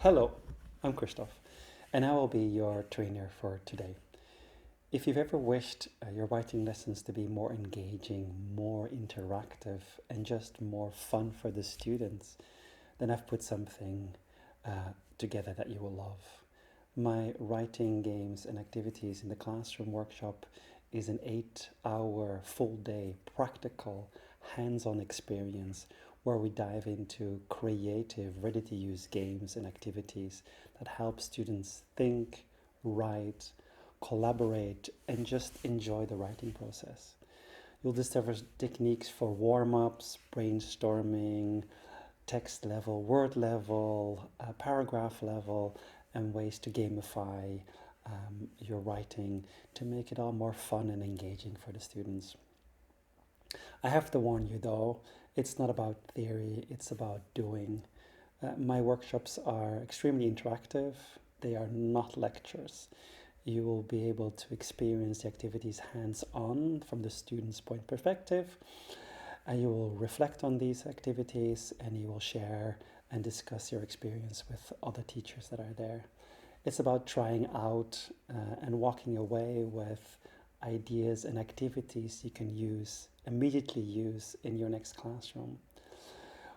Hello, I'm Kristof, and I will be your trainer for today. If you've ever wished your writing lessons to be more engaging, more interactive, and just more fun for the students, then I've put something together that you will love. My writing games and activities in the classroom workshop is an 8 hour full day practical hands on experience where we dive into creative, ready to use games and activities that help students think, write, collaborate, and just enjoy the writing process. You'll discover techniques for warm ups, brainstorming, text level, word level, paragraph level, and ways to gamify your writing to make it all more fun and engaging for the students. I have to warn you though, it's not about theory, it's about doing. My workshops are extremely interactive, they are not lectures. You will be able to experience the activities hands on from the student's point perspective, and you will reflect on these activities and you will share and discuss your experience with other teachers that are there. It's about trying out and walking away with ideas and activities you can immediately use in your next classroom.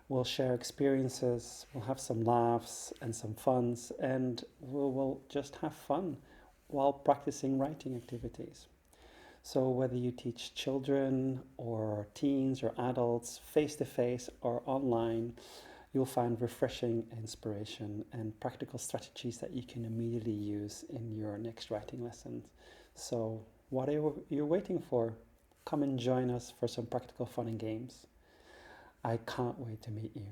We'll share experiences, we'll have some laughs and some funs, and we'll just have fun while practicing writing activities. So whether you teach children or teens or adults, face to face or online, you'll find refreshing inspiration and practical strategies that you can immediately use in your next writing lessons. So what are you waiting for? Come and join us for some practical fun and games. I can't wait to meet you.